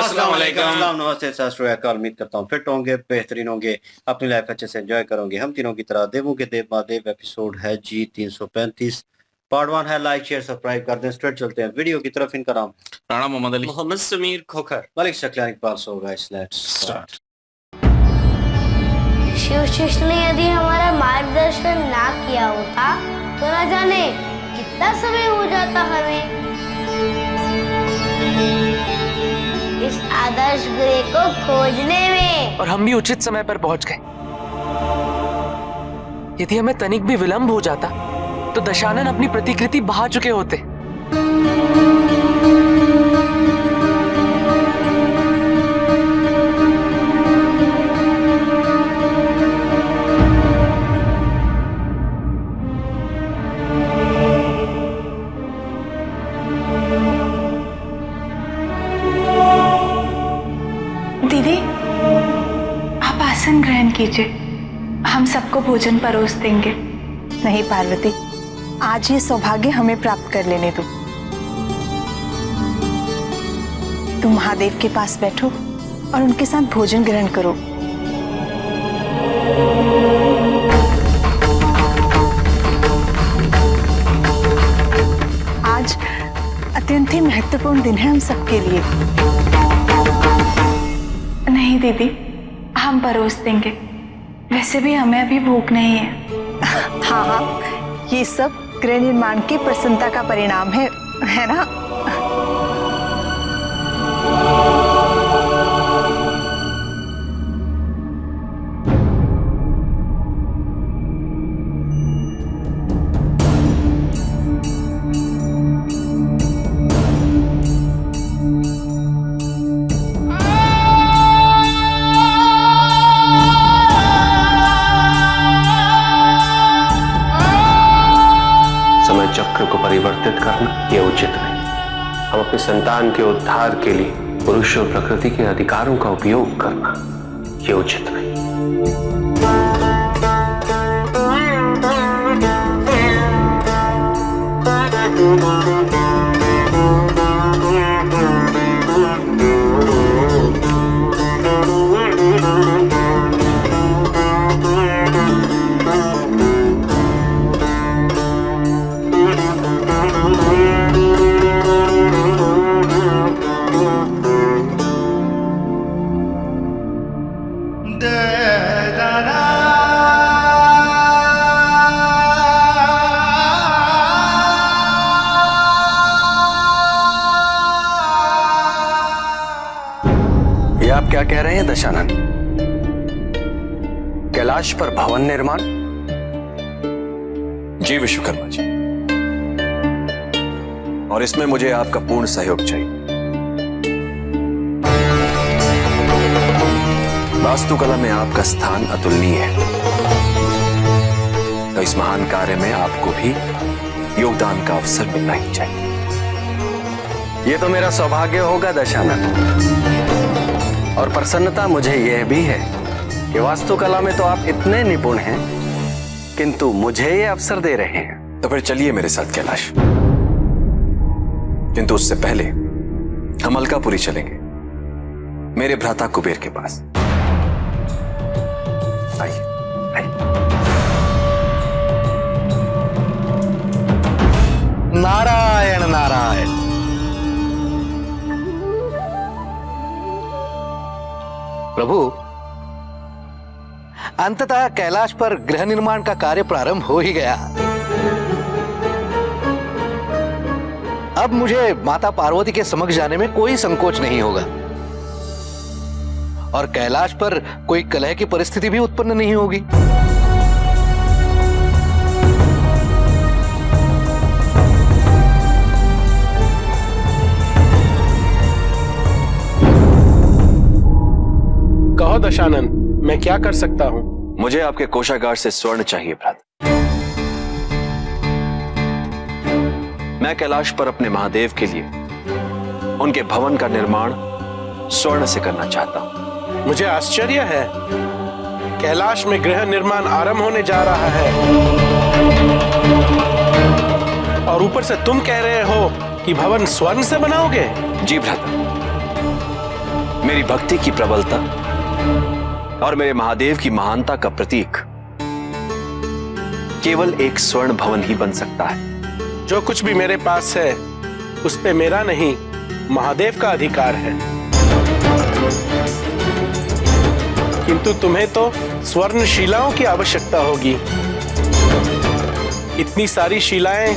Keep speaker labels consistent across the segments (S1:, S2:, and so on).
S1: अस्सलाम वालेकुम। नमस्ते सत उम्मीद करता हूँ फिट होंगे, बेहतरीन होंगे, अपनी लाइफ अच्छे से एंजॉय करोगे। हम तीनों की तरह देवों के देव महादेव एपिसोड है जी 335 पार्ट 1 है। लाइक शेयर सब्सक्राइब कर दें। स्ट्रेट चलते हैं वीडियो की तरफ। इनका नाम
S2: Rana Mohammad Ali,
S3: Mohammad Sameer Khokhar,
S1: Malik Shaklani Iqbal. So guys let's start.
S4: Shiv शिष्य ने यदि हमारा मार्गदर्शन ना किया होता तो न जाने कितना समय हो जाता हमें इस आदर्श ग्रह को खोजने में।
S5: और हम भी उचित समय पर पहुंच गए। यदि हमें तनिक भी विलंब हो जाता तो दशानन अपनी प्रतिकृति बहा चुके होते।
S6: दीदी, आप आसन ग्रहण कीजिए, हम सबको भोजन परोस देंगे।
S7: नहीं पार्वती, आज ये सौभाग्य हमें प्राप्त कर लेने दो। तुम महादेव के पास बैठो और उनके साथ भोजन ग्रहण करो। आज अत्यंत ही महत्वपूर्ण दिन है हम सबके लिए।
S6: नहीं दीदी, हम परोस देंगे। वैसे भी हमें अभी भूख नहीं है।
S7: हाँ हाँ, ये सब गृह निर्माण की प्रसन्नता का परिणाम है ना?
S8: चक्र को परिवर्तित करना यह उचित नहीं। हम अपनी संतान के उद्धार के लिए पुरुष और प्रकृति के अधिकारों का उपयोग करना यह उचित नहीं। आप क्या कह रहे हैं दशानन? कैलाश पर भवन निर्माण?
S9: जी विश्वकर्मा जी, और इसमें मुझे आपका पूर्ण सहयोग चाहिए। वास्तुकला में आपका स्थान अतुलनीय है, तो इस महान कार्य में आपको भी योगदान का अवसर मिलना ही चाहिए।
S8: यह तो मेरा सौभाग्य होगा दशानन, और प्रसन्नता मुझे यह भी है कि वास्तुकला में तो आप इतने निपुण हैं, किंतु मुझे यह अवसर दे रहे हैं।
S9: तो फिर चलिए मेरे साथ कैलाश, किंतु उससे पहले हम अलकापुरी चलेंगे, मेरे भ्राता कुबेर के पास।
S8: आइए आइए।
S10: नारायण नारायण। प्रभु, अंततः कैलाश पर गृह निर्माण का कार्य प्रारंभ हो ही गया। अब मुझे माता पार्वती के समक्ष जाने में कोई संकोच नहीं होगा, और कैलाश पर कोई कलह की परिस्थिति भी उत्पन्न नहीं होगी।
S11: कहो दशानन, मैं क्या कर सकता हूं?
S9: मुझे आपके कोषागार से स्वर्ण चाहिए भ्राता। मैं कैलाश पर अपने महादेव के लिए उनके भवन का निर्माण स्वर्ण से करना चाहता हूं।
S11: मुझे आश्चर्य है, कैलाश में गृह निर्माण आरंभ होने जा रहा है और ऊपर से तुम कह रहे हो कि भवन स्वर्ण से बनाओगे?
S9: जी भ्राता, मेरी भक्ति की प्रबलता और मेरे महादेव की महानता का प्रतीक केवल एक स्वर्ण भवन ही बन सकता है।
S11: जो कुछ भी मेरे पास है उस पे मेरा नहीं, महादेव का अधिकार है। किंतु तुम्हें तो स्वर्ण शिलाओं की आवश्यकता होगी। इतनी सारी शिलाएं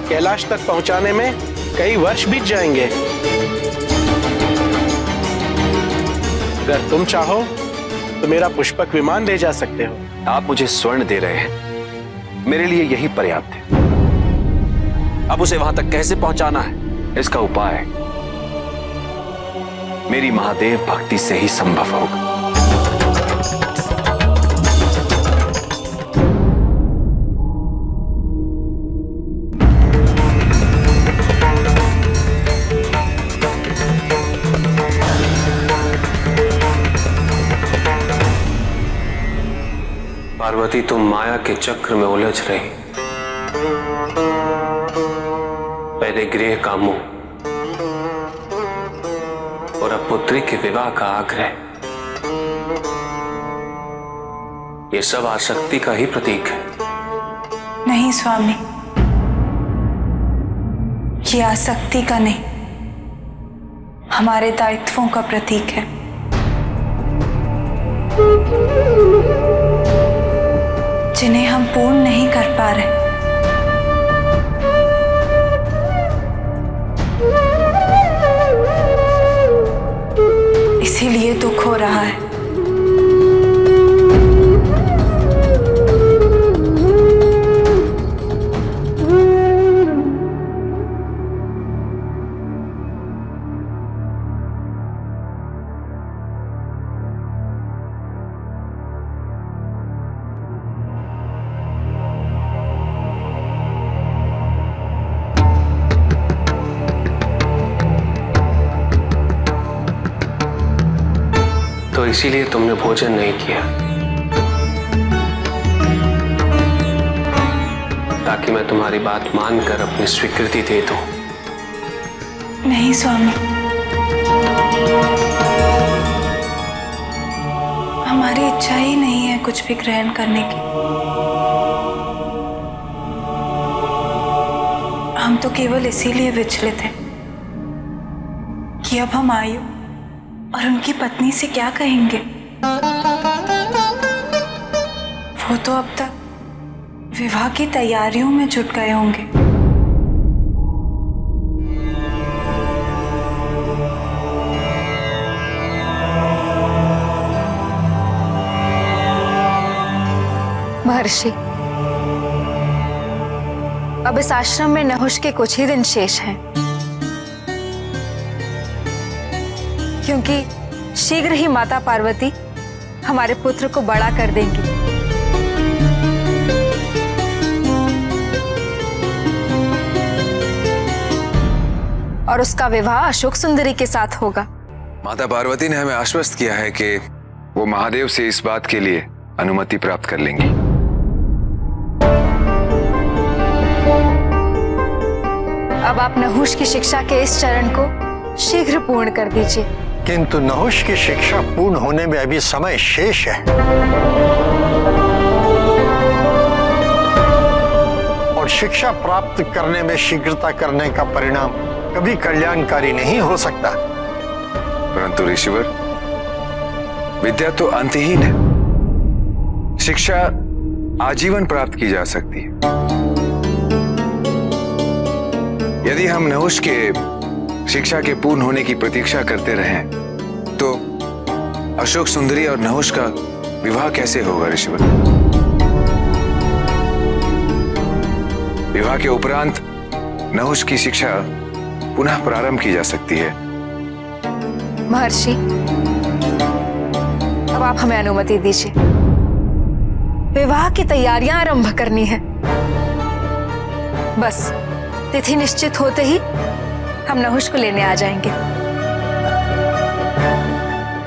S11: कैलाश तक पहुंचाने में कई वर्ष बीत जाएंगे। अगर तुम चाहो तो मेरा पुष्पक विमान ले जा सकते हो।
S9: आप मुझे स्वर्ण दे रहे हैं, मेरे लिए यही पर्याप्त है। अब उसे वहां तक कैसे पहुंचाना है, इसका उपाय मेरी महादेव भक्ति से ही संभव होगा।
S8: पार्वती, तुम माया के चक्र में उलझ रही। पहले गृह का मोह और अब पुत्री के विवाह का आग्रह, ये सब आसक्ति का ही प्रतीक है।
S6: नहीं स्वामी, ये आसक्ति का नहीं, हमारे दायित्वों का प्रतीक है। जिन्हें हम पूर्ण नहीं कर पा रहे। इसीलिए दुख हो रहा है।
S8: तो इसीलिए तुमने भोजन नहीं किया, ताकि मैं तुम्हारी बात मानकर अपनी स्वीकृति दे दूं।
S6: नहीं स्वामी, हमारी इच्छा ही नहीं है कुछ भी ग्रहण करने की। हम तो केवल इसीलिए विचलित हैं कि अब हम आयु और उनकी पत्नी से क्या कहेंगे। वो तो अब तक विवाह की तैयारियों में जुट गए होंगे।
S7: महर्षि, अब इस आश्रम में नहुष के कुछ ही दिन शेष हैं, क्योंकि शीघ्र ही माता पार्वती हमारे पुत्र को बड़ा कर देंगी। और उसका विवाह अशोक सुंदरी के साथ होगा।
S2: माता पार्वती ने हमें आश्वस्त किया है कि वो महादेव से इस बात के लिए अनुमति प्राप्त कर लेंगी।
S7: अब आप नहुष की शिक्षा के इस चरण को शीघ्र पूर्ण कर दीजिए।
S3: किंतु नहुष की शिक्षा पूर्ण होने में अभी समय शेष है, और शिक्षा प्राप्त करने में शीघ्रता करने का परिणाम कभी कल्याणकारी नहीं हो सकता।
S2: परंतु ऋषिवर, विद्या तो अंतहीन है। शिक्षा आजीवन प्राप्त की जा सकती है। यदि हम नहुष के शिक्षा के पूर्ण होने की प्रतीक्षा करते रहें तो अशोक सुंदरी और नहुष का विवाह कैसे होगा ऋषिवर? विवाह के उपरांत नहुष की शिक्षा पुनः प्रारंभ की जा सकती है।
S7: महर्षि, अब आप हमें अनुमति दीजिए। विवाह की तैयारियां आरंभ करनी है। बस तिथि निश्चित होते ही हम नहुष को लेने आ जाएंगे।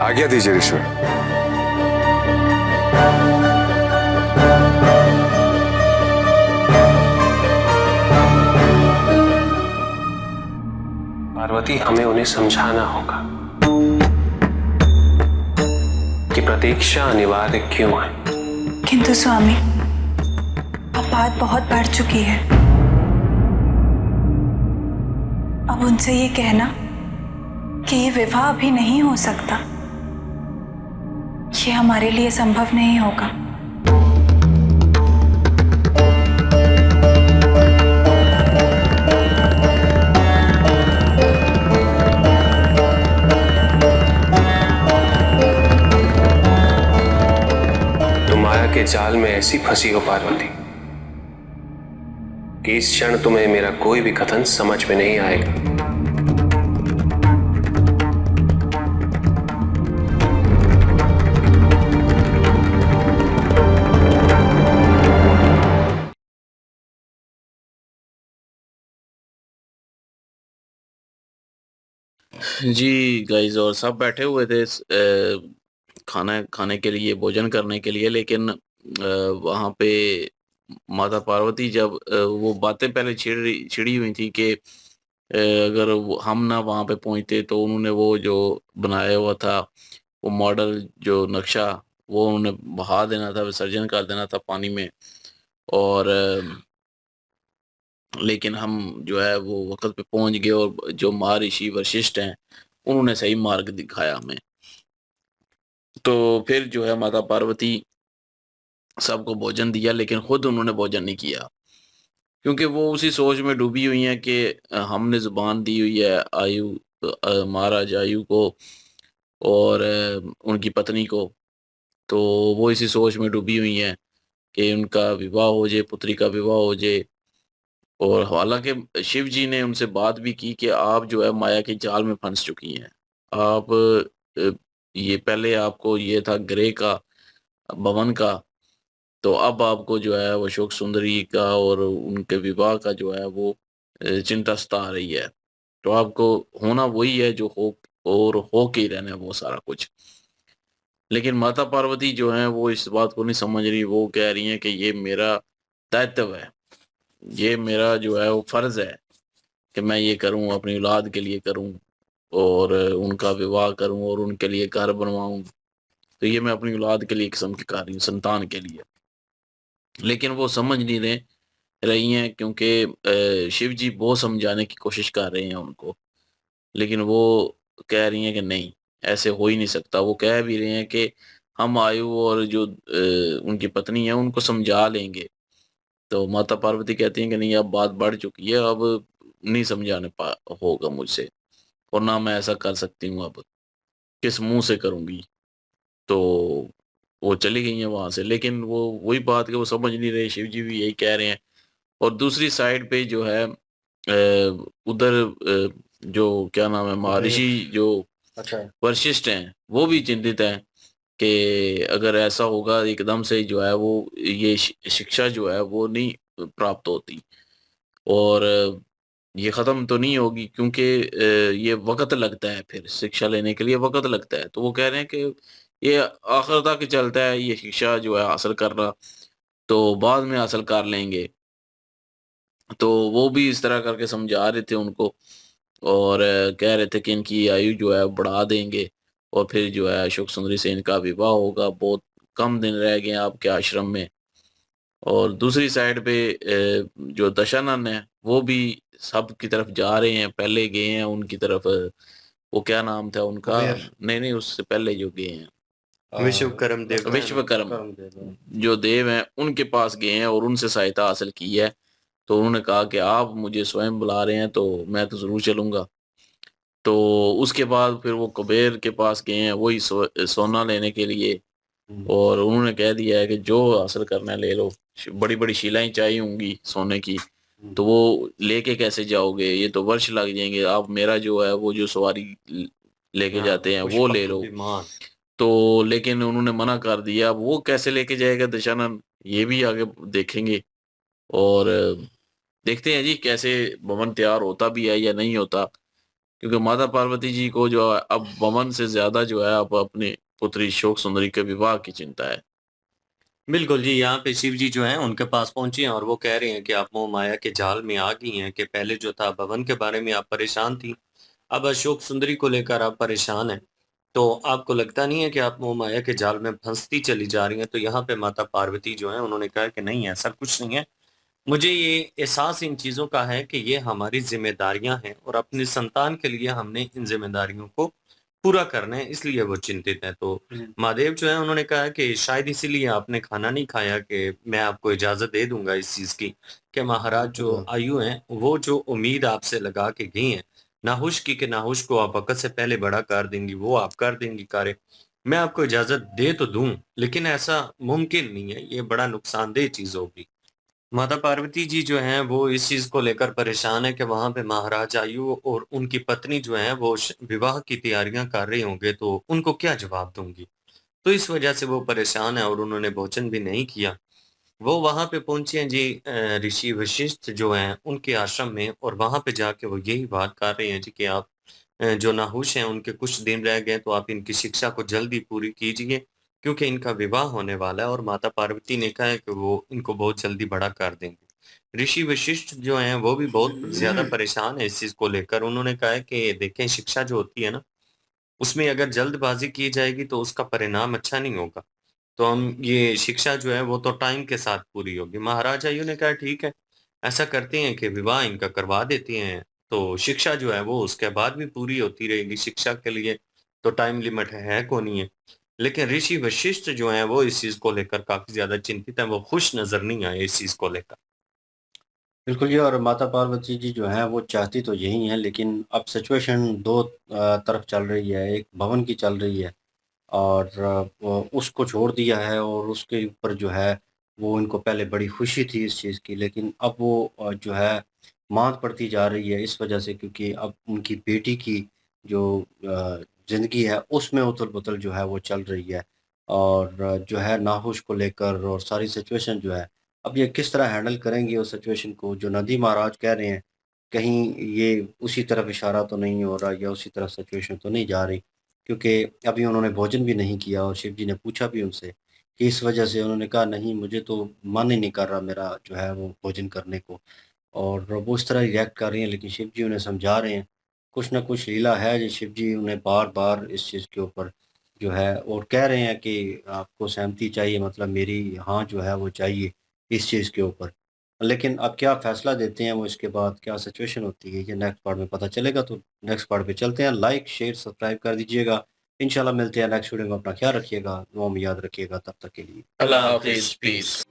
S2: आज्ञा दीजिए ऋषिवर।
S8: पार्वती, हमें उन्हें समझाना होगा।
S9: की प्रतीक्षा अनिवार्य क्यों है?
S6: किंतु स्वामी, अब बात बहुत बढ़ चुकी है। अब उनसे ये कहना कि ये विवाह अभी नहीं हो सकता, ये हमारे लिए संभव नहीं होगा।
S9: तुम माया के जाल में ऐसी फंसी हो पार्वती कि इस क्षण तुम्हें मेरा कोई भी कथन समझ में नहीं आएगा।
S12: जी गाइस, और सब बैठे हुए थे खाना खाने के लिए, भोजन करने के लिए, लेकिन वहाँ पे माता पार्वती जब वो बातें पहले छिड़ी हुई थी कि अगर हम ना वहाँ पे पहुँचते तो उन्होंने वो जो बनाया हुआ था, वो मॉडल जो नक्शा, वो उन्होंने बहा देना था, विसर्जन कर देना था पानी में। और लेकिन हम जो है वो वक़्त पे पहुँच गए और जो महर्षि वशिष्ठ हैं, उन्होंने सही मार्ग दिखाया हमें। तो फिर जो है माता पार्वती सबको भोजन दिया, लेकिन खुद उन्होंने भोजन नहीं किया, क्योंकि वो उसी सोच में डूबी हुई हैं कि हमने ज़ुबान दी हुई है महाराज आयु को और उनकी पत्नी को, तो वो इसी सोच में डूबी हुई हैं कि उनका विवाह हो जाए, पुत्री का विवाह हो जाए। और हालांकि शिव जी ने उनसे बात भी की कि आप जो है माया के जाल में फंस चुकी हैं। आप ये पहले आपको ये था ग्रह का, भवन का, तो अब आपको जो है वो अशोक सुंदरी का और उनके विवाह का जो है वो चिंता सता रही है। तो आपको होना वही है जो हो, और हो के ही रहना है वो सारा कुछ। लेकिन माता पार्वती जो है वो इस बात को नहीं समझ रही। वो कह रही हैं कि ये मेरा दायित्व है, ये मेरा जो है वो फर्ज है कि मैं ये करूं, अपनी औलाद के लिए करूं और उनका विवाह करूं और उनके लिए घर बनवाऊं। तो ये मैं अपनी औलाद के लिए किस्म की कर रही हूँ, संतान के लिए। लेकिन वो समझ नहीं रही हैं, क्योंकि शिव जी बहुत समझाने की कोशिश कर रहे हैं उनको, लेकिन वो कह रही हैं कि नहीं, ऐसे हो ही नहीं सकता। वो कह भी रहे हैं कि हम आयु और जो उनकी पत्नी है उनको समझा लेंगे। तो माता पार्वती कहती हैं कि नहीं, अब बात बढ़ चुकी है, अब नहीं समझाने होगा मुझसे, और ना मैं ऐसा कर सकती हूँ, अब किस मुंह से करूंगी। तो वो चली गई हैं वहां से। लेकिन वो वही बात कि वो समझ नहीं रहे, शिव जी भी यही कह रहे हैं। और दूसरी साइड पे जो है उधर जो क्या नाम है, महर्षि जो
S1: अच्छा,
S12: वशिष्ठ हैं, वो भी चिंतित हैं कि अगर ऐसा होगा एकदम से जो है वो ये शिक्षा जो है वो नहीं प्राप्त होती और ये ख़त्म तो नहीं होगी, क्योंकि ये वक़्त लगता है, फिर शिक्षा लेने के लिए वक़्त लगता है। तो वो कह रहे हैं कि ये आखिर तक चलता है ये शिक्षा जो है हासिल करना, तो बाद में हासिल कर लेंगे। तो वो भी इस तरह करके समझा रहे थे उनको और कह रहे थे कि इनकी आयु जो है बढ़ा देंगे और फिर जो है अशोक सुंदरी से इनका विवाह होगा। बहुत कम दिन रह गए हैं आपके आश्रम में। और दूसरी साइड पे जो दशानन है वो भी सब की तरफ जा रहे हैं, पहले गए हैं उनकी तरफ। वो क्या नाम था उनका?
S1: कुबेर।
S12: नहीं, उससे पहले जो गए हैं
S1: विश्वकर्म देव,
S12: विश्वकर्म
S1: कर्म देव।
S12: जो देव हैं उनके पास गए हैं और उनसे सहायता हासिल की है। तो उन्होंने कहा कि आप मुझे स्वयं बुला रहे हैं तो मैं तो ज़रूर चलूँगा। तो उसके बाद फिर वो कुबेर के पास गए हैं, वही सोना लेने के लिए। और उन्होंने कह दिया है कि जो हासिल करना है ले लो। बड़ी-बड़ी शिलाएँ चाहिए होंगी सोने की, तो वो लेके कैसे जाओगे? ये तो वर्ष लग जाएँगे। आप मेरा जो है वो जो सवारी लेके जाते हैं वो ले लो। तो लेकिन उन्होंने मना कर दिया। अब वो कैसे लेके जाएगा दशानन, ये भी आगे देखेंगे। और देखते हैं जी कैसे भवन तैयार होता भी है या नहीं होता, क्योंकि माता पार्वती जी को जो है अब भवन से ज़्यादा जो है अब अपनी पुत्री शोक सुंदरी के विवाह की चिंता है।
S1: बिल्कुल जी, यहाँ पे शिव जी जो हैं उनके पास पहुंची हैं और वो कह रहे हैं कि आप मोह माया के जाल में आ गई हैं, कि पहले जो था भवन के बारे में आप परेशान थी, अब अशोक सुंदरी को लेकर आप परेशान हैं। तो आपको लगता नहीं है कि आप मोह माया के जाल में फंसती चली जा रही हैं? तो यहाँ पे माता पार्वती जो है उन्होंने कहा कि नहीं, ऐसा कुछ नहीं है। मुझे ये एहसास इन चीज़ों का है कि ये हमारी ज़िम्मेदारियाँ हैं और अपनी संतान के लिए हमने इन ज़िम्मेदारियों को पूरा करना है, इसलिए वो चिंतित हैं। तो महादेव जो है उन्होंने कहा कि शायद इसीलिए आपने खाना नहीं खाया कि मैं आपको इजाज़त दे दूँगा इस चीज़ की कि महाराज जो आयु हैं, वो जो उम्मीद आपसे लगा के गई हैं, नाहुश की कि नाहुश को आप वक़्त से पहले बड़ा कर देंगी, वो आप कर देंगी कार्य। मैं आपको इजाज़त दे तो दूँ, लेकिन ऐसा मुमकिन नहीं है, ये बड़ा नुकसानदेह चीज़ होगी। माता पार्वती जी जो हैं वो इस चीज़ को लेकर परेशान है कि वहाँ पे महाराज आयु और उनकी पत्नी जो है वो विवाह की तैयारियां कर रहे होंगे, तो उनको क्या जवाब दूंगी। तो इस वजह से वो परेशान है और उन्होंने भोजन भी नहीं किया। वो वहाँ पे पहुंचे हैं जी, ऋषि वशिष्ठ जो हैं उनके आश्रम में, और वहाँ पे जाके वो यही बात कर रहे हैं जी कि आप जो नाहुश हैं उनके कुछ दिन रह गए, तो आप इनकी शिक्षा को जल्दी पूरी कीजिए क्योंकि इनका विवाह होने वाला है, और माता पार्वती ने कहा है कि वो इनको बहुत जल्दी बड़ा कर देंगे। ऋषि वशिष्ठ जो हैं वो भी बहुत ज़्यादा परेशान है इस चीज़ को लेकर। उन्होंने कहा है कि देखें, शिक्षा जो होती है ना, उसमें अगर जल्दबाज़ी की जाएगी तो उसका परिणाम अच्छा नहीं होगा। तो हम ये शिक्षा जो है वो तो टाइम के साथ पूरी होगी। महाराज आयु ने कहा ठीक है, ऐसा करते हैं कि विवाह इनका करवा देते हैं, तो शिक्षा जो है वो उसके बाद भी पूरी होती रहेगी। शिक्षा के लिए तो टाइम लिमिट है को नहीं है। लेकिन ऋषि वशिष्ठ जो हैं वो इस चीज़ को लेकर काफ़ी ज़्यादा चिंतित हैं, वो खुश नज़र नहीं आए इस चीज़ को लेकर। बिल्कुल जी, और माता पार्वती जी जो हैं वो चाहती तो यही हैं, लेकिन अब सिचुएशन 2 तरफ चल रही है। एक भवन की चल रही है और वो उसको छोड़ दिया है, और उसके ऊपर जो है वो इनको पहले बड़ी खुशी थी इस चीज़ की, लेकिन अब वो जो है मात पड़ती जा रही है इस वजह से, क्योंकि अब उनकी बेटी की जो ज़िंदगी है उसमें उथल-पुथल जो है वो चल रही है, और जो है नाहुश को लेकर और सारी सिचुएशन जो है, अब ये किस तरह हैंडल करेंगे उस सिचुएशन को। जो नंदी महाराज कह रहे हैं, कहीं ये उसी तरफ इशारा तो नहीं हो रहा या उसी तरफ सिचुएशन तो नहीं जा रही, क्योंकि अभी उन्होंने भोजन भी नहीं किया, और शिव जी ने पूछा भी उनसे कि इस वजह से, उन्होंने कहा नहीं, मुझे तो मन ही नहीं कर रहा मेरा जो है वो भोजन करने को, और वो इस तरह रिएक्ट कर रही हैं। लेकिन शिव जी उन्हें समझा रहे हैं, कुछ ना कुछ लीला है जो शिव जी उन्हें बार-बार इस चीज़ के ऊपर जो है, और कह रहे हैं कि आपको सहमति चाहिए, मतलब मेरी हाँ जो है वो चाहिए इस चीज़ के ऊपर। लेकिन अब क्या फ़ैसला देते हैं वो, इसके बाद क्या सिचुएशन होती है, ये नेक्स्ट पार्ट में पता चलेगा। तो नेक्स्ट पार्ट पे चलते हैं। लाइक, शेयर, सब्सक्राइब कर दीजिएगा। इंशाल्लाह मिलते हैं नेक्स्ट वीडियो में। अपना ख्याल रखिएगा, दुआ में याद रखिएगा। तब तक के लिए
S12: अल्लाह हाफ़िज़, पीस।